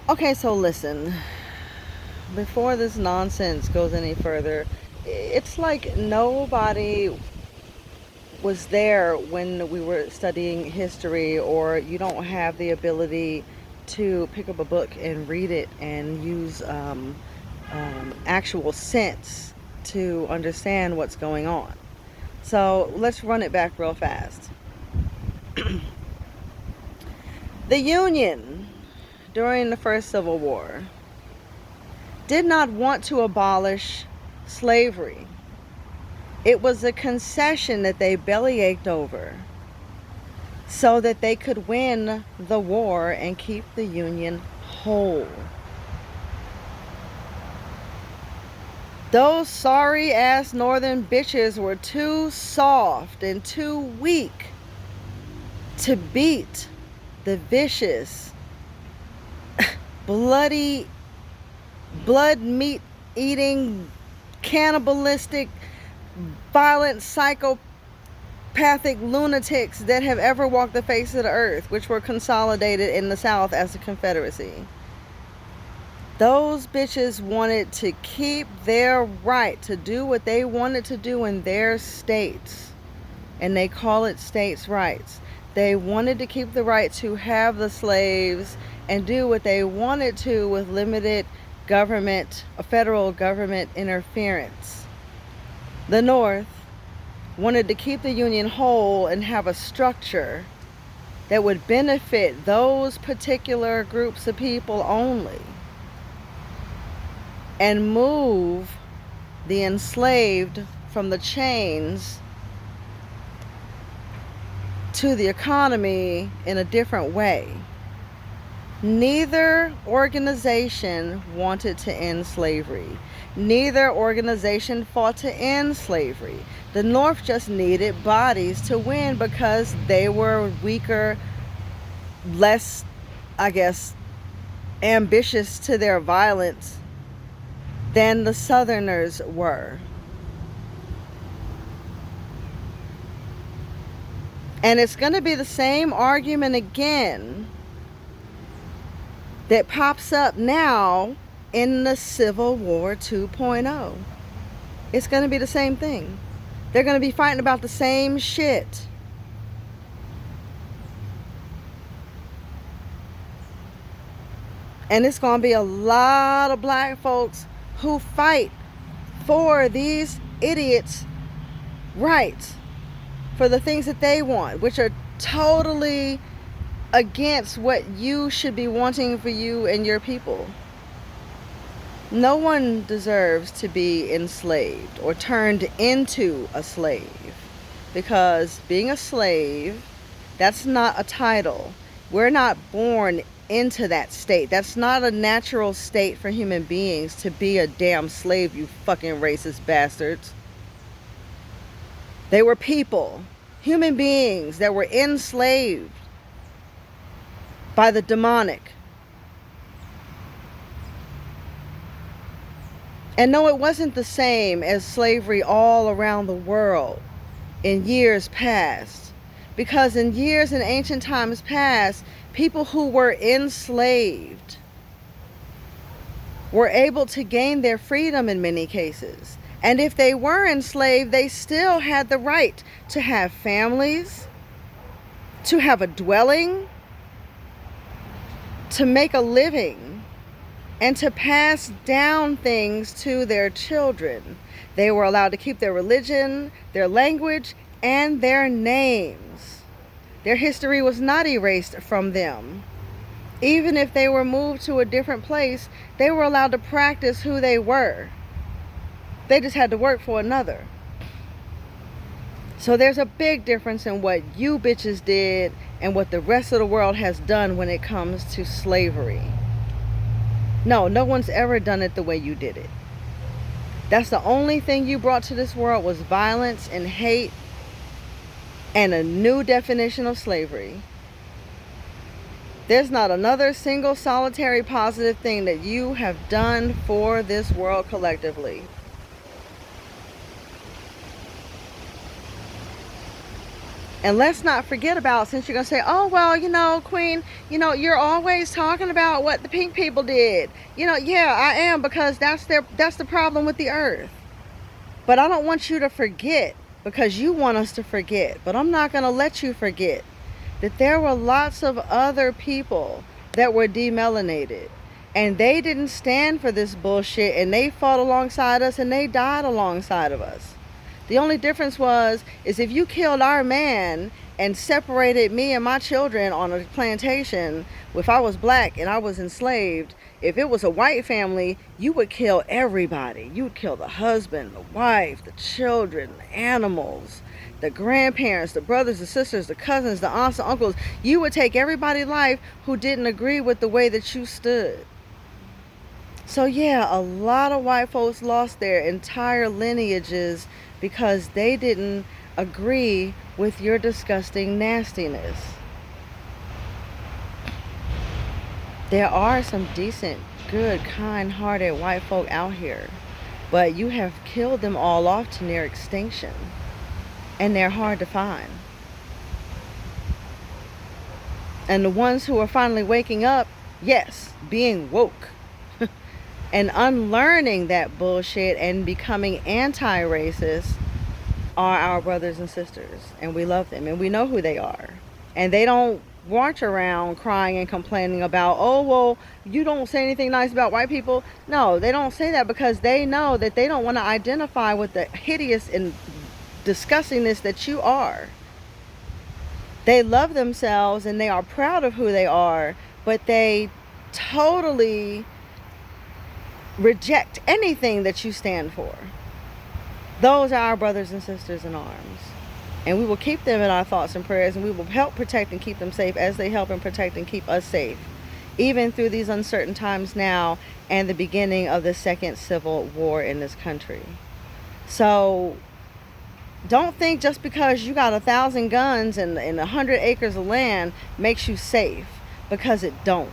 Okay, so listen, before this nonsense goes any further, it's like nobody was there when we were studying history, or you don't have the ability to pick up a book and read it and use actual sense to understand what's going on. So let's run it back real fast. The Union, during the First Civil War, did not want to abolish slavery. It was a concession that they bellyached over so that they could win the war and keep the Union whole. Those sorry ass northern bitches were too soft and too weak to beat the vicious, bloody, blood meat eating, cannibalistic, violent, psychopathic lunatics that have ever walked the face of the earth, which were consolidated in the South as a Confederacy. Those bitches wanted to keep their right to do what they wanted to do in their states, and they call it states' rights. They wanted to keep the right to have the slaves and do what they wanted to with limited government, federal government interference. The North wanted to keep the Union whole and have a structure that would benefit those particular groups of people only, and move the enslaved from the chains to the economy in a different way. Neither organization wanted to end slavery. Neither organization fought to end slavery. The North just needed bodies to win because they were weaker, less, I guess, ambitious to their violence than the Southerners were. And it's going to be the same argument again that pops up now in the Civil War 2.0. It's going to be the same thing. They're going to be fighting about the same shit. And it's going to be a lot of black folks who fight for these idiots' rights, for the things that they want, which are totally against what you should be wanting for you and your people. No one deserves to be enslaved or turned into a slave, because being a slave, that's not a title. We're not born into that state. That's not a natural state for human beings to be a damn slave, you fucking racist bastards. They were people, human beings that were enslaved by the demonic. And no, it wasn't the same as slavery all around the world in years past. Because in years in ancient times past, people who were enslaved were able to gain their freedom in many cases. And if they were enslaved, they still had the right to have families, to have a dwelling, to make a living, and to pass down things to their children. They were allowed to keep their religion, their language, and their names. Their history was not erased from them. Even if they were moved to a different place, they were allowed to practice who they were. They just had to work for another. So there's a big difference in what you bitches did and what the rest of the world has done when it comes to slavery. No one's ever done it the way you did it. That's the only thing you brought to this world, was violence and hate and a new definition of slavery. There's not another single solitary positive thing that you have done for this world collectively. And let's not forget about, since you're going to say, oh, well, Queen, you're always talking about what the pink people did. Yeah, I am, because that's the problem with the earth. But I don't want you to forget, because you want us to forget. But I'm not going to let you forget that there were lots of other people that were demelanated. And they didn't stand for this bullshit, and they fought alongside us, and they died alongside of us. The only difference is if you killed our man and separated me and my children on a plantation, if I was black and I was enslaved, if it was a white family, you would kill everybody. You would kill the husband, the wife, the children, the animals, the grandparents, the brothers, the sisters, the cousins, the aunts, the uncles. You would take everybody's life who didn't agree with the way that you stood. So yeah, a lot of white folks lost their entire lineages because they didn't agree with your disgusting nastiness. There are some decent, good, kind-hearted white folk out here, but you have killed them all off to near extinction, and they're hard to find. And the ones who are finally waking up, yes, being woke, and unlearning that bullshit and becoming anti-racist, are our brothers and sisters. And we love them, and we know who they are. And they don't march around crying and complaining about, oh, well, you don't say anything nice about white people. No, they don't say that because they know that they don't want to identify with the hideous and disgustingness that you are. They love themselves and they are proud of who they are, but they totally reject anything that you stand for. Those are our brothers and sisters in arms, and we will keep them in our thoughts and prayers, and we will help protect and keep them safe as they help and protect and keep us safe, even through these uncertain times now and the beginning of the second civil war in this country. So don't think just because you got 1,000 guns and 100 acres of land makes you safe, because it don't.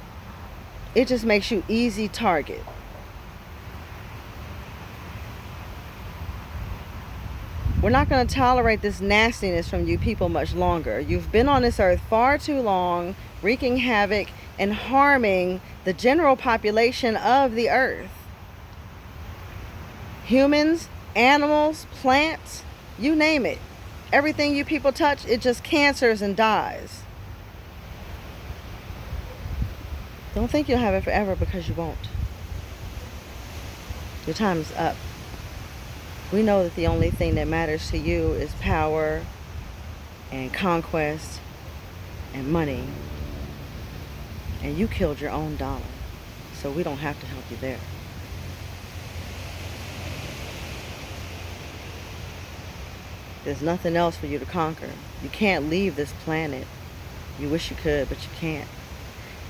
It just makes you easy target. We're not going to tolerate this nastiness from you people much longer. You've been on this earth far too long, wreaking havoc and harming the general population of the earth. Humans, animals, plants, you name it. Everything you people touch, it just cancers and dies. Don't think you'll have it forever, because you won't. Your time is up. We know that the only thing that matters to you is power and conquest and money. And you killed your own dollar, so we don't have to help you there. There's nothing else for you to conquer. You can't leave this planet. You wish you could, but you can't.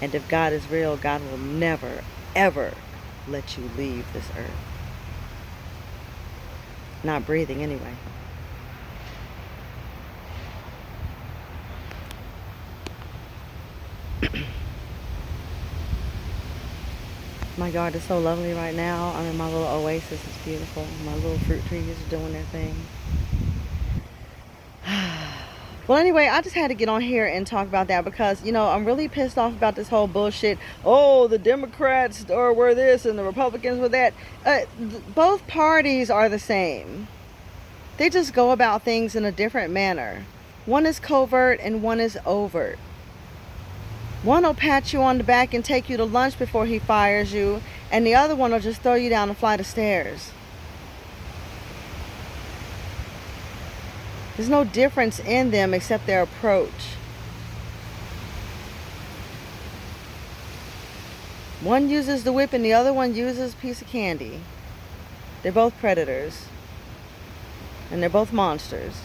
And if God is real, God will never, ever let you leave this earth. Not breathing anyway. My yard is so lovely right now. I'm in my little oasis. It's beautiful. My little fruit trees are doing their thing. Well, anyway, I just had to get on here and talk about that because, I'm really pissed off about this whole bullshit. Oh, the Democrats were this and the Republicans were that. Both parties are the same. They just go about things in a different manner. One is covert and one is overt. One will pat you on the back and take you to lunch before he fires you, and the other one will just throw you down a flight of stairs. There's no difference in them except their approach. One uses the whip and the other one uses a piece of candy. They're both predators. And they're both monsters.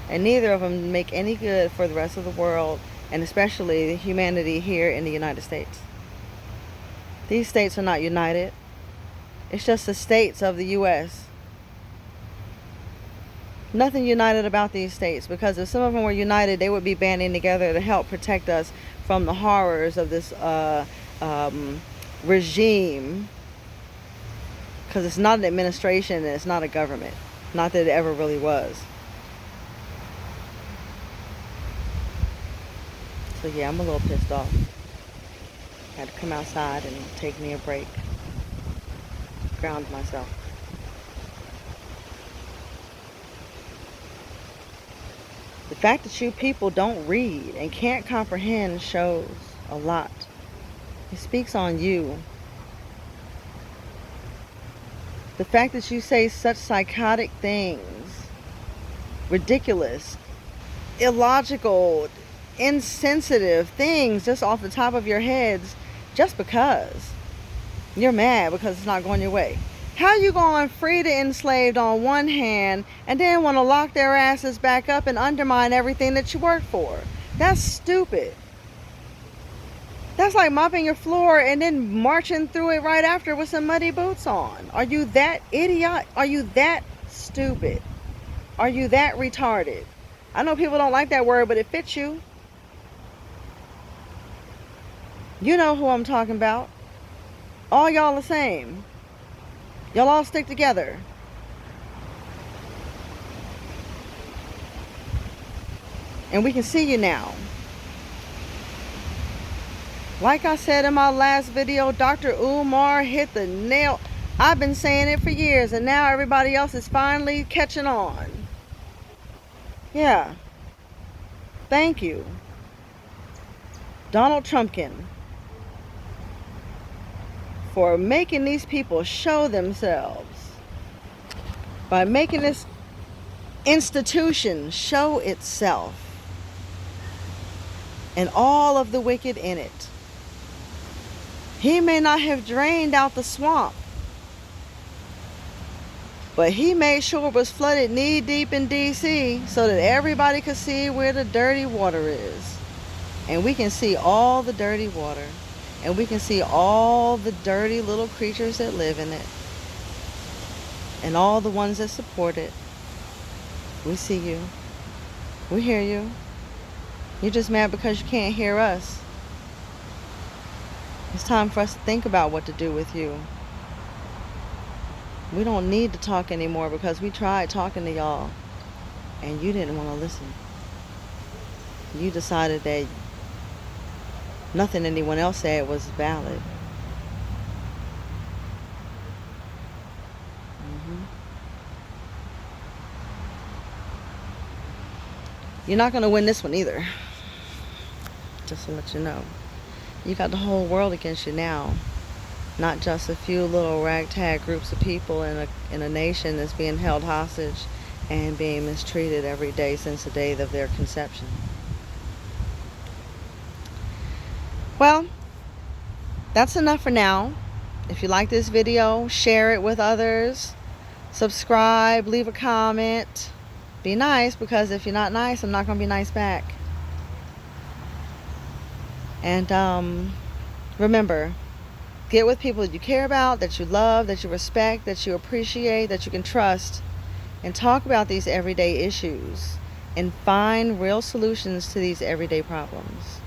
And neither of them make any good for the rest of the world, and especially humanity here in the United States. These states are not united. It's just the states of the U.S. Nothing united about these states, because if some of them were united, they would be banding together to help protect us from the horrors of this regime. Because it's not an administration and it's not a government. Not that it ever really was. So yeah, I'm a little pissed off. Had to come outside and take me a break. Ground myself. The fact that you people don't read and can't comprehend shows a lot. It speaks on you. The fact that you say such psychotic things, ridiculous, illogical, insensitive things just off the top of your heads just because you're mad because it's not going your way. How you going free the enslaved on one hand and then want to lock their asses back up and undermine everything that you work for? That's stupid. That's like mopping your floor and then marching through it right after with some muddy boots on. Are you that idiot? Are you that stupid? Are you that retarded? I know people don't like that word, but it fits you. You know who I'm talking about. All y'all the same. Y'all all stick together. And we can see you now. Like I said in my last video, Dr. Umar hit the nail. I've been saying it for years, and now everybody else is finally catching on. Yeah. Thank you, Donald Trumpkin, for making these people show themselves. By making this institution show itself and all of the wicked in it. He may not have drained out the swamp, but he made sure it was flooded knee deep in DC so that everybody could see where the dirty water is. And we can see all the dirty water. And we can see all the dirty little creatures that live in it. And all the ones that support it. We see you. We hear you. You're just mad because you can't hear us. It's time for us to think about what to do with you. We don't need to talk anymore because we tried talking to y'all and you didn't want to listen. You decided that nothing anyone else said was valid. You're not going to win this one either. Just to let you know. You got the whole world against you now. Not just a few little ragtag groups of people in a nation that's being held hostage and being mistreated every day since the day of their conception. Well, that's enough for now. If you like this video, share it with others. Subscribe, leave a comment. Be nice, because if you're not nice, I'm not going to be nice back. And remember, get with people that you care about, that you love, that you respect, that you appreciate, that you can trust, and talk about these everyday issues and find real solutions to these everyday problems.